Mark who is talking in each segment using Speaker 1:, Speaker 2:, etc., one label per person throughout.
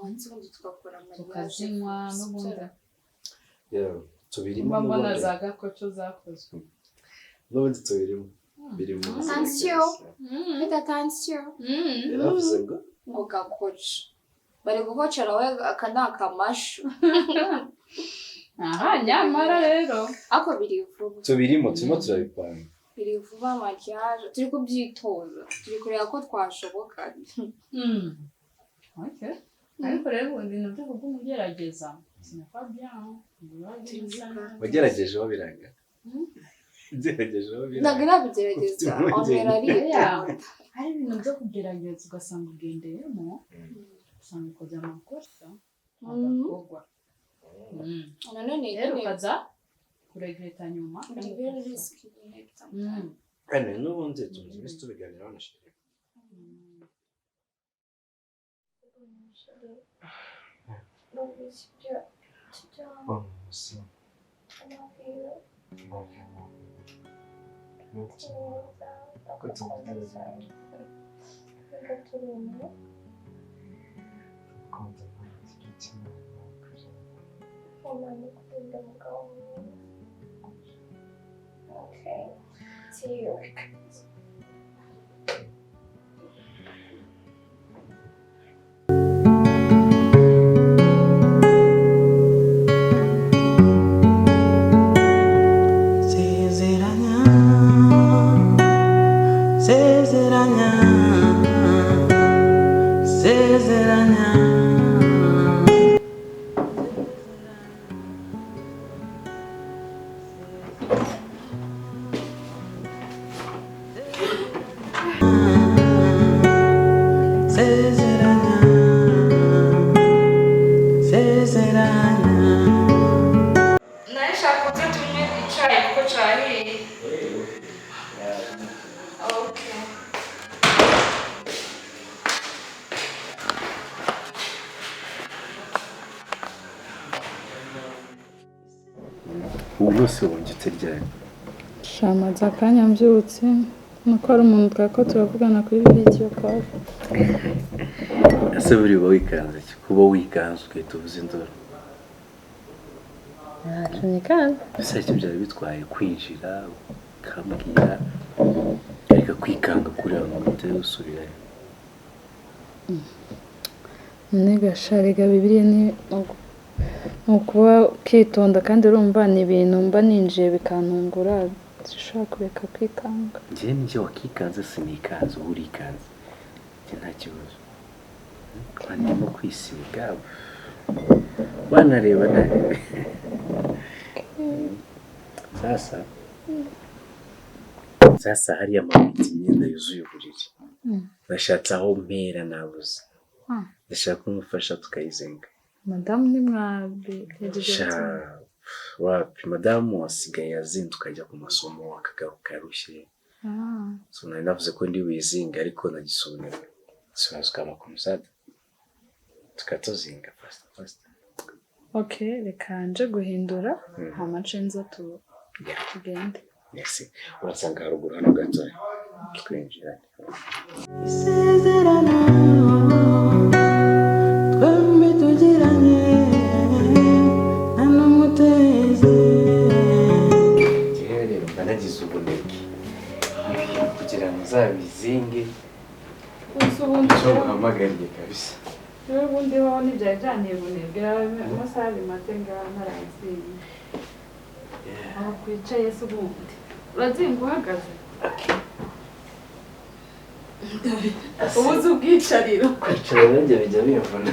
Speaker 1: once ubundi tugakora mariage
Speaker 2: tukazinywa n'ubundi
Speaker 3: tubirimo
Speaker 2: mbona za gakoco zakozwe
Speaker 3: n'ubundi tubirimo birimo
Speaker 1: attention faites attention
Speaker 3: yaravuze ngo
Speaker 1: gakoco bari gukocara we akanaka amashu
Speaker 2: aha nyamara rero
Speaker 1: ako biri vuba
Speaker 3: tubirimo turimo turabipanga
Speaker 1: biri vuba mariage turi kubyitoza turi kureba ko twashoboka
Speaker 2: okay ariko rero ibintu byo kumugerageza sinakwa bien
Speaker 3: wagerageje wabiranga ngerageje wabiranga
Speaker 1: nagerageza onera riya
Speaker 2: hari ibintu byo kugerageza ugasanga ugendeyemo usanga ukoze amakosa agakogwa
Speaker 1: nanone
Speaker 2: rero ukaza kuregreta nyuma
Speaker 3: ane n'ubundi tuzi tubiganira banashije
Speaker 1: Okay. See you.
Speaker 3: ubwose wongetse ryari
Speaker 2: shamaza akanya mbyutse nuko ari umuntu twako turavugana kuri video call
Speaker 3: ese buri wikanze kuba wikanze ugahita uvuza induru
Speaker 2: ntacyo nikanze
Speaker 3: ese icyo byari bitwaye kwinjira ukambwira ariko kwikanga kuri aho muteye usubirayo
Speaker 2: nigashariga bibiliya ni ukuba ukitonda kandi urumva ni ibintu mba ninjiye bikantungura zishobora kureka kwikanga
Speaker 3: njyewe nijye wakikanze sinikanze uba urikanze njye nta kibazo ndimo kwisiga banareba narebe sasa hariya amabiti imyenda yuzuye uburiri bashatse aho mpera nabuze ndashaka kumufasha tukayizenga
Speaker 2: madamu ni mwabi
Speaker 3: wapi madamu wasigaye azinduka ajya ku masomo akagaruka yarushye so nari navuze ko ndi wizinga ariko nagisubira sibazo kama kumusada tukatuzinga fast
Speaker 2: okay reka nje guhindura hamace nza tugende
Speaker 3: merci urasanga haruguru hano gato twinjira
Speaker 4: isezerano twembi tugiranye nta n'umutezi
Speaker 3: rero mbanagize ubunebwe kugira ngo uzabizinge cyo uhamagariye kabisa
Speaker 2: rero ubundi ho n'ibyari byanibunebwe amasaha bimaze ngaha ntarazinga aho kwicaye se ubundi urazinga uhagaze ubuze ubwicariro
Speaker 3: kwicara nanjye bijya bimvuna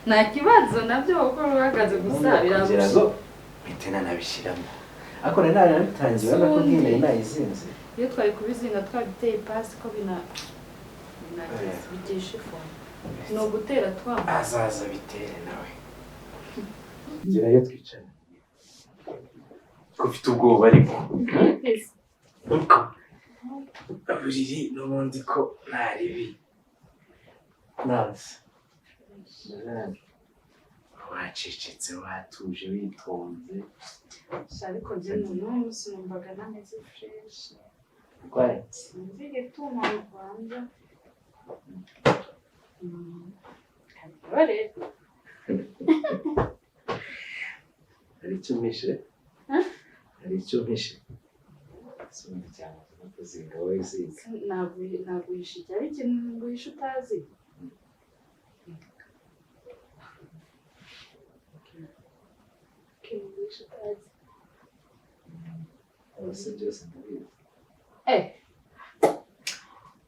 Speaker 2: nta kibazo nabyo kuko uhagaze gusa
Speaker 3: kugira ngo mpite nanabishyiramo ariko nari nabitangiye urabona ko ngiye nayizinze
Speaker 2: iyo twari kubizinga twabiteye pasi ko bitisha ifuni ni ugutera twamba
Speaker 3: azaza bitere nawe gerayo twicara ko ufite ubwoba ariko buriri n'ubundi ko ntaribi nanze wacecetse watuje witonze
Speaker 2: ariko njye n'umunsi numvaga nameze freshi sinzi igituma mu Rwanda
Speaker 1: Barere.
Speaker 3: Hari icyo mpishe? Hari icyo mpishe? Sundi cyane kuzinga wizinga.
Speaker 1: Ntabwo yishije ari ikintu ngo yishe utazi. Ikintu yishe utazi.
Speaker 3: Abase byose ndabizi.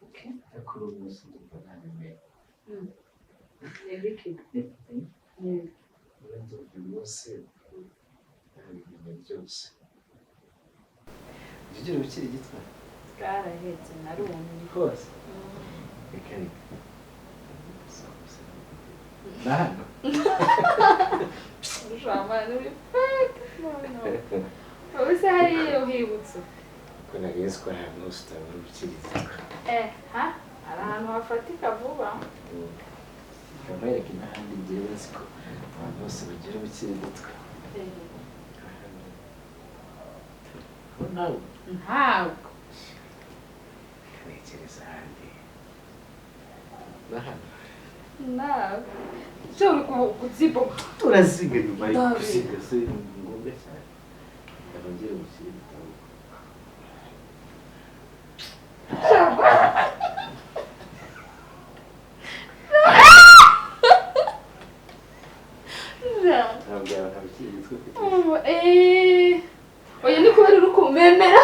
Speaker 1: Okay.
Speaker 3: Ariko uyu munsi ndumva ntabimenye.
Speaker 1: Nebiki.
Speaker 3: Urenze uyu munsi ntabimenye byose. Ujya ukiri gitwa?
Speaker 1: Bwarahetse narumye.
Speaker 3: Rwose? Reka reka. Nahano?
Speaker 1: Ushobora uri fake. Wowe se hariyo uhibutse?
Speaker 3: Ko nabizi ko ahantu hose utabura ukiri gitwa.
Speaker 1: Hari ahantu hafatika vuba.
Speaker 3: Kabareke n'ahandi ngewe nzi ko abantu bose bagira ubukiri gitwa. Ntabwo.
Speaker 1: Ntabwo.
Speaker 3: Ntekereza ahandi. N'ahandi.
Speaker 1: Ntabwo. Icyo uri kuziboga.
Speaker 3: Turaziga nyuma yo gusiga se ni ngombwa cyane. Abongere ubukiri gitwa. Ntabwo yaba ukiri gitwa ufite.
Speaker 1: Oya ni kubera uri kumemera.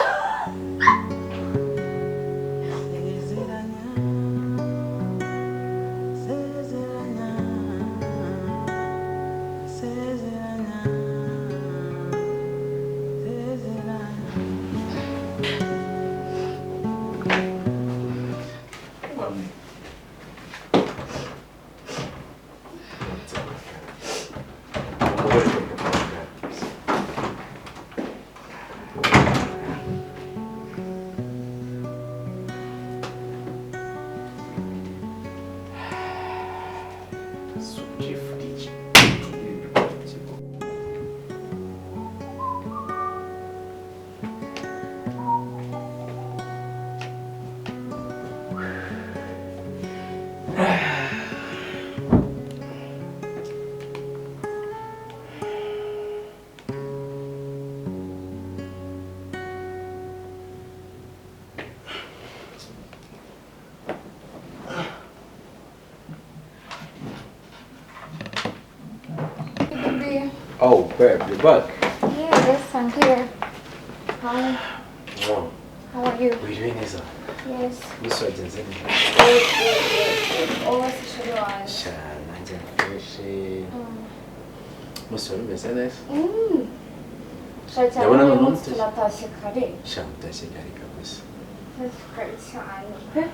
Speaker 3: Oh, babe, you're back.
Speaker 5: Yes, I'm here. Hi,
Speaker 3: Oh,
Speaker 5: how are you?
Speaker 3: wiriwe neza.
Speaker 5: Yes.
Speaker 3: Gusa wagenze neza.
Speaker 5: Always should I?
Speaker 3: Sha, nanjye nafashe. Musi wari umeze neza?
Speaker 5: Shall
Speaker 3: Ndabona
Speaker 5: I
Speaker 3: noneho
Speaker 5: tell
Speaker 3: mutashye.
Speaker 5: you Natasha Kare?
Speaker 3: Sha, mutashye kare kabisa.
Speaker 5: Kare cyane.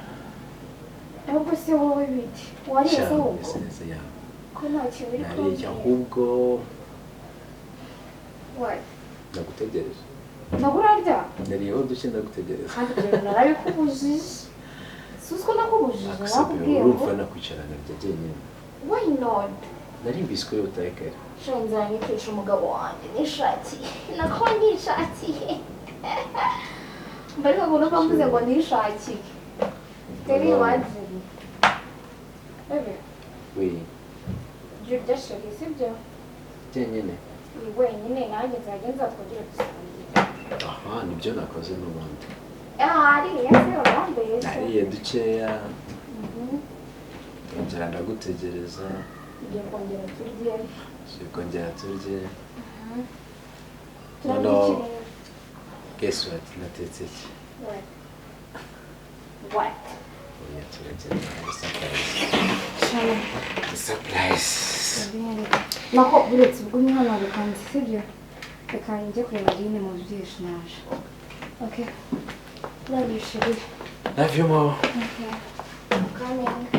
Speaker 5: Ahubwo se wowe bite? Wariye
Speaker 3: Sha,
Speaker 5: se ahubwo?
Speaker 3: umeze neza ya.
Speaker 5: Ko nta kintu uri
Speaker 3: Nariye
Speaker 5: kumbwira.
Speaker 3: ahubwo
Speaker 5: What?
Speaker 3: ndagutegereje.
Speaker 5: Ntabwo urarya?
Speaker 3: Nariyeho duke ndagutegereje.
Speaker 5: Kandi ibyo bintu narabikubujije. Si uziko nakubujije, nakubwiye ngo
Speaker 3: urumva nakwicarana rya jyenyine.
Speaker 5: why not?
Speaker 3: Nari mbiswe utaye kare.
Speaker 5: Shanza nikisha umugabo wanjye nishakiye. Nako nishakiye. Mbari bagomba kumvuze ngo nishakiye. Teri wajiri. Bebe,
Speaker 3: We,
Speaker 5: jya sheri sibyo?
Speaker 3: jyenyine.
Speaker 5: Ni wenyine nanjye nzagenza twongere dusangira.
Speaker 3: Aha, nibyo nakoze n'ubundi.
Speaker 5: Hariya se urambeye se.
Speaker 3: Nariye dukeya. Ngera ndagutegereza.
Speaker 5: Ngiye kongera turye.
Speaker 3: Kongera turye.
Speaker 5: Turabikira.
Speaker 3: Guess what? Natetse iki?
Speaker 5: What? What?
Speaker 3: Oya, turagenda muri surprise.
Speaker 5: Shana.
Speaker 3: Surprise.
Speaker 5: Nako buretse ubwo umwana bikanze sibyo? Reka njye kureba Aline mu byinshi naje. Okay. Love you, Shiri.
Speaker 3: Love you more.
Speaker 5: Okay. I'm coming.